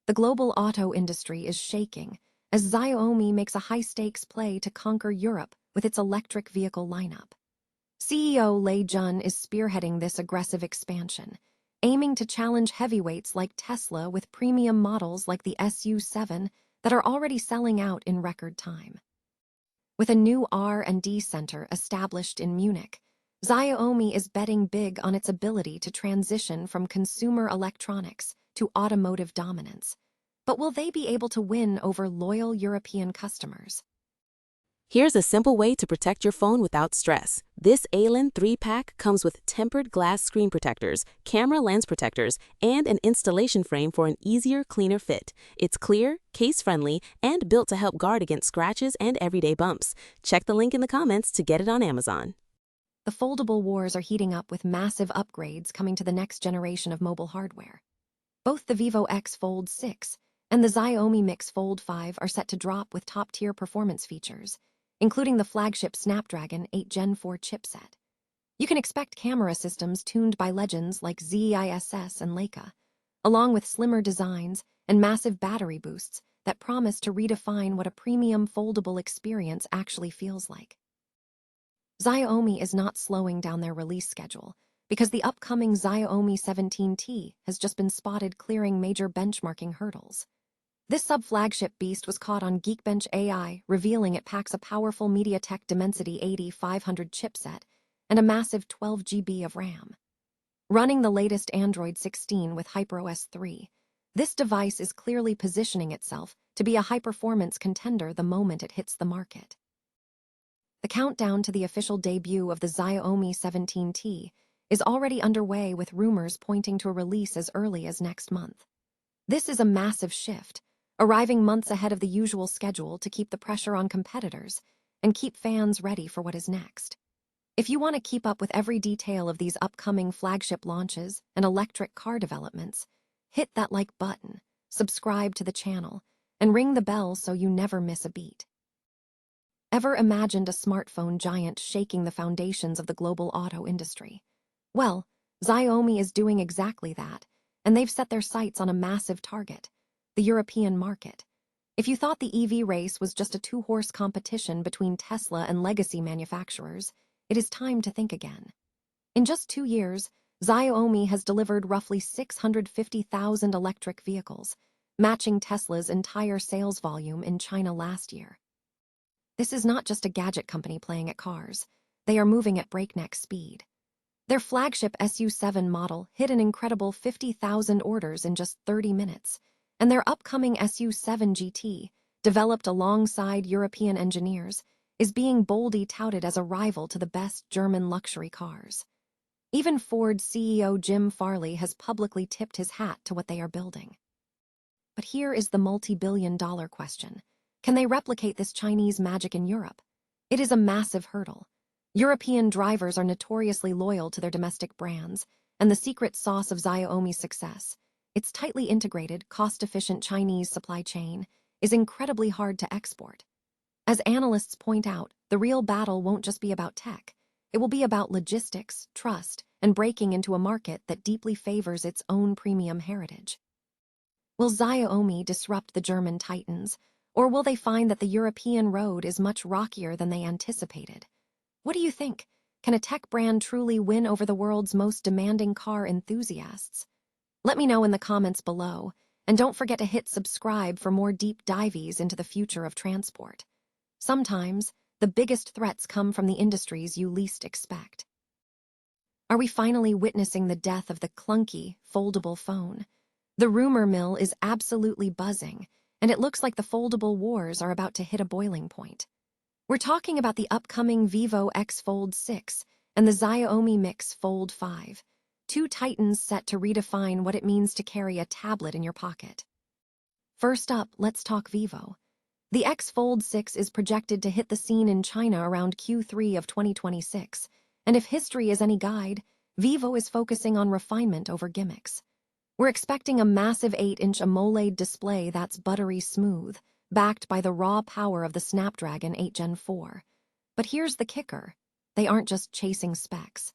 The global auto industry is shaking as Xiaomi makes a high-stakes play to conquer Europe with its electric vehicle lineup. CEO Lei Jun is spearheading this aggressive expansion, aiming to challenge heavyweights like Tesla with premium models like the SU7 that are already selling out in record time. With a new R&D center established in Munich, Xiaomi is betting big on its ability to transition from consumer electronics to automotive dominance. But will they be able to win over loyal European customers? Here's a simple way to protect your phone without stress. This ALAN 3-pack comes with tempered glass screen protectors, camera lens protectors, and an installation frame for an easier, cleaner fit. It's clear, case-friendly, and built to help guard against scratches and everyday bumps. Check the link in the comments to get it on Amazon. The foldable wars are heating up with massive upgrades coming to the next generation of mobile hardware. Both the Vivo X Fold 6 and the Xiaomi Mix Fold 5 are set to drop with top-tier performance features, including the flagship Snapdragon 8 Gen 4 chipset. You can expect camera systems tuned by legends like ZISS and Leica, along with slimmer designs and massive battery boosts that promise to redefine what a premium foldable experience actually feels like. Xiaomi is not slowing down their release schedule because the upcoming Xiaomi 17T has just been spotted clearing major benchmarking hurdles. This sub-flagship beast was caught on Geekbench AI, revealing it packs a powerful MediaTek Dimensity 8500 chipset and a massive 12 GB of RAM. Running the latest Android 16 with HyperOS 3, this device is clearly positioning itself to be a high-performance contender the moment it hits the market. The countdown to the official debut of the Xiaomi 17T is already underway with rumors pointing to a release as early as next month. This is a massive shift, arriving months ahead of the usual schedule to keep the pressure on competitors and keep fans ready for what is next. If you want to keep up with every detail of these upcoming flagship launches and electric car developments, hit that like button, subscribe to the channel, and ring the bell so you never miss a beat. Ever imagined a smartphone giant shaking the foundations of the global auto industry? Well, Xiaomi is doing exactly that, and they've set their sights on a massive target: the European market. If you thought the EV race was just a two-horse competition between Tesla and legacy manufacturers, it is time to think again. In just 2 years, Xiaomi has delivered roughly 650,000 electric vehicles, matching Tesla's entire sales volume in China last year. This is not just a gadget company playing at cars. They are moving at breakneck speed. Their flagship SU7 model hit an incredible 50,000 orders in just 30 minutes, and their upcoming SU7 GT, developed alongside European engineers, is being boldly touted as a rival to the best German luxury cars. Even Ford CEO Jim Farley has publicly tipped his hat to what they are building. But here is the multi-billion-dollar question. Can they replicate this Chinese magic in Europe? It is a massive hurdle. European drivers are notoriously loyal to their domestic brands, and the secret sauce of Xiaomi's success, its tightly integrated, cost-efficient Chinese supply chain, is incredibly hard to export. As analysts point out, the real battle won't just be about tech. It will be about logistics, trust, and breaking into a market that deeply favors its own premium heritage. Will Xiaomi disrupt the German titans, or will they find that the European road is much rockier than they anticipated? What do you think? Can a tech brand truly win over the world's most demanding car enthusiasts? Let me know in the comments below, and don't forget to hit subscribe for more deep dives into the future of transport. Sometimes, the biggest threats come from the industries you least expect. Are we finally witnessing the death of the clunky, foldable phone? The rumor mill is absolutely buzzing, and it looks like the foldable wars are about to hit a boiling point. We're talking about the upcoming Vivo X Fold 6 and the Xiaomi Mix Fold 5, two titans set to redefine what it means to carry a tablet in your pocket. First up, let's talk Vivo. The X Fold 6 is projected to hit the scene in China around Q3 of 2026, and if history is any guide, Vivo is focusing on refinement over gimmicks. We're expecting a massive 8-inch AMOLED display that's buttery smooth, backed by the raw power of the Snapdragon 8 Gen 4. But here's the kicker: they aren't just chasing specs.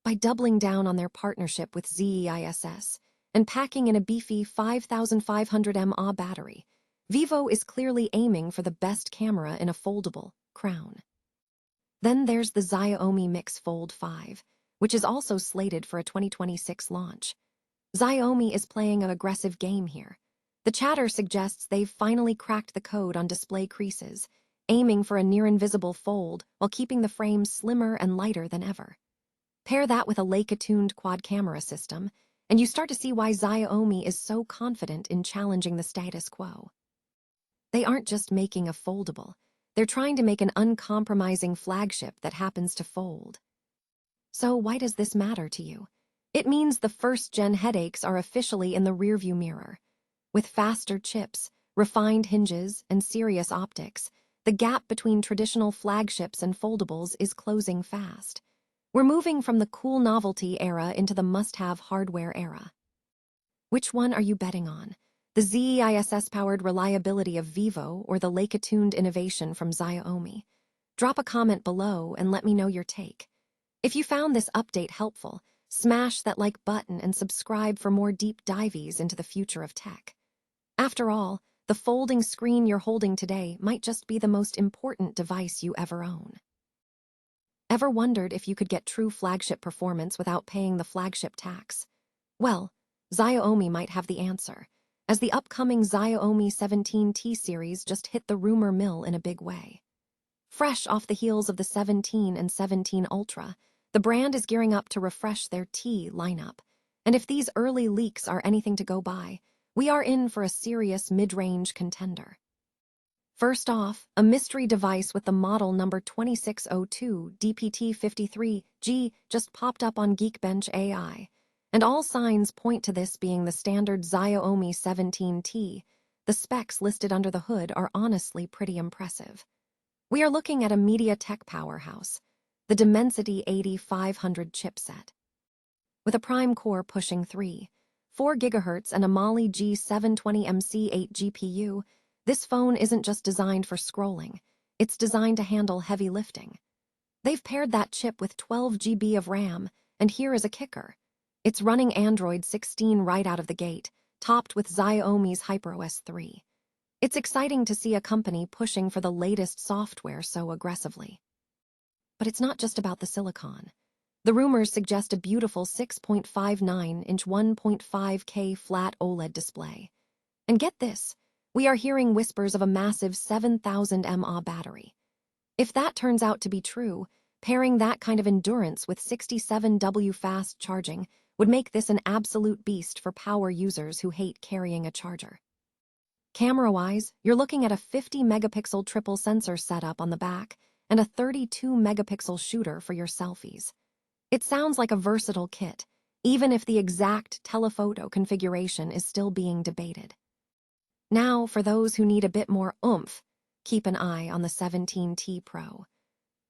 By doubling down on their partnership with ZISS, and packing in a beefy 5500 mAh battery, Vivo is clearly aiming for the best camera in a foldable crown. Then there's the Xiaomi Mix Fold 5, which is also slated for a 2026 launch. Xiaomi is playing an aggressive game here. The chatter suggests they've finally cracked the code on display creases, aiming for a near-invisible fold while keeping the frame slimmer and lighter than ever. Pair that with a Leica-tuned quad-camera system, and you start to see why Xiaomi is so confident in challenging the status quo. They aren't just making a foldable, they're trying to make an uncompromising flagship that happens to fold. So why does this matter to you? It means the first-gen headaches are officially in the rearview mirror. With faster chips, refined hinges, and serious optics, the gap between traditional flagships and foldables is closing fast. We're moving from the cool novelty era into the must-have hardware era. Which one are you betting on? The ZEISS-powered reliability of Vivo or the Leica-tuned innovation from Xiaomi? Drop a comment below and let me know your take. If you found this update helpful, smash that like button and subscribe for more deep dives into the future of tech. After all, the folding screen you're holding today might just be the most important device you ever own. Ever wondered if you could get true flagship performance without paying the flagship tax? Well, Xiaomi might have the answer, as the upcoming Xiaomi 17T series just hit the rumor mill in a big way. Fresh off the heels of the 17 and 17 Ultra, the brand is gearing up to refresh their T lineup, and if these early leaks are anything to go by, we are in for a serious mid-range contender. First off, a mystery device with the model number 2602 DPT53G just popped up on Geekbench AI, and all signs point to this being the standard Xiaomi 17T. The specs listed under the hood are honestly pretty impressive. We are looking at a MediaTek powerhouse, the Dimensity 8500 chipset. With a prime core pushing 4 GHz and a Mali G720MC8 GPU, this phone isn't just designed for scrolling, it's designed to handle heavy lifting. They've paired that chip with 12 GB of RAM, and here is a kicker. It's running Android 16 right out of the gate, topped with Xiaomi's HyperOS 3. It's exciting to see a company pushing for the latest software so aggressively. But it's not just about the silicon. The rumors suggest a beautiful 6.59-inch 1.5K flat OLED display. And get this, we are hearing whispers of a massive 7,000 mAh battery. If that turns out to be true, pairing that kind of endurance with 67W fast charging would make this an absolute beast for power users who hate carrying a charger. Camera-wise, you're looking at a 50-megapixel triple sensor setup on the back and a 32-megapixel shooter for your selfies. It sounds like a versatile kit, even if the exact telephoto configuration is still being debated. Now, for those who need a bit more oomph, keep an eye on the 17T Pro.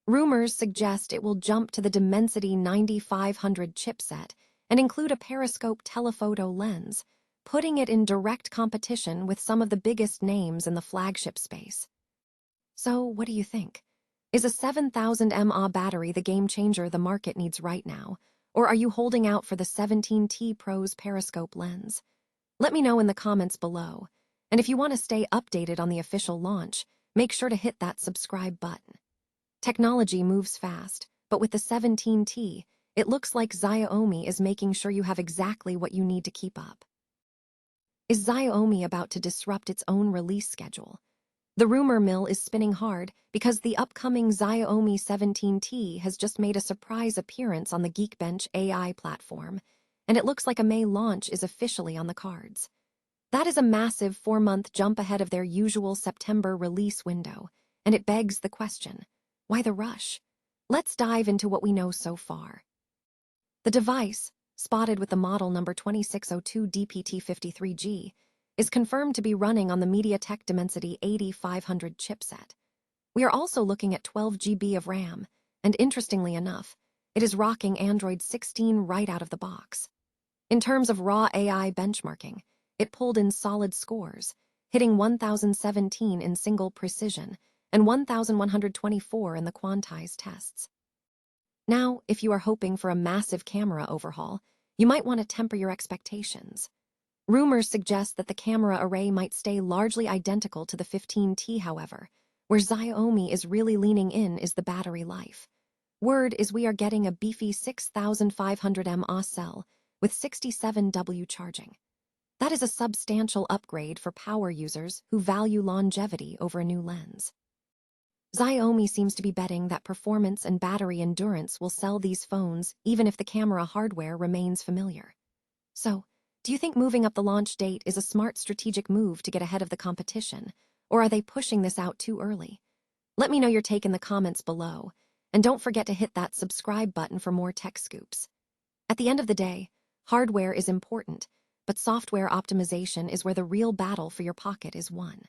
Rumors suggest it will jump to the Dimensity 9500 chipset and include a periscope telephoto lens, putting it in direct competition with some of the biggest names in the flagship space. So, what do you think? Is a 7,000 mAh battery the game changer the market needs right now, or are you holding out for the 17T Pro's periscope lens? Let me know in the comments below, and if you want to stay updated on the official launch, make sure to hit that subscribe button. Technology moves fast, but with the 17T, it looks like Xiaomi is making sure you have exactly what you need to keep up. Is Xiaomi about to disrupt its own release schedule? The rumor mill is spinning hard because the upcoming Xiaomi 17T has just made a surprise appearance on the Geekbench AI platform, and it looks like a May launch is officially on the cards. That is a massive 4-month jump ahead of their usual September release window, and it begs the question, why the rush? Let's dive into what we know so far. The device, spotted with the model number 2602 DPT53G, is confirmed to be running on the MediaTek Dimensity 8500 chipset. We are also looking at 12 GB of RAM, and interestingly enough, it is rocking Android 16 right out of the box. In terms of raw AI benchmarking, it pulled in solid scores, hitting 1017 in single precision and 1124 in the quantized tests. Now, if you are hoping for a massive camera overhaul, you might want to temper your expectations. Rumors suggest that the camera array might stay largely identical to the 15T, however. Where Xiaomi is really leaning in is the battery life. Word is we are getting a beefy 6500 mAh cell with 67W charging. That is a substantial upgrade for power users who value longevity over a new lens. Xiaomi seems to be betting that performance and battery endurance will sell these phones even if the camera hardware remains familiar. So, do you think moving up the launch date is a smart strategic move to get ahead of the competition, or are they pushing this out too early? Let me know your take in the comments below, and don't forget to hit that subscribe button for more tech scoops. At the end of the day, hardware is important, but software optimization is where the real battle for your pocket is won.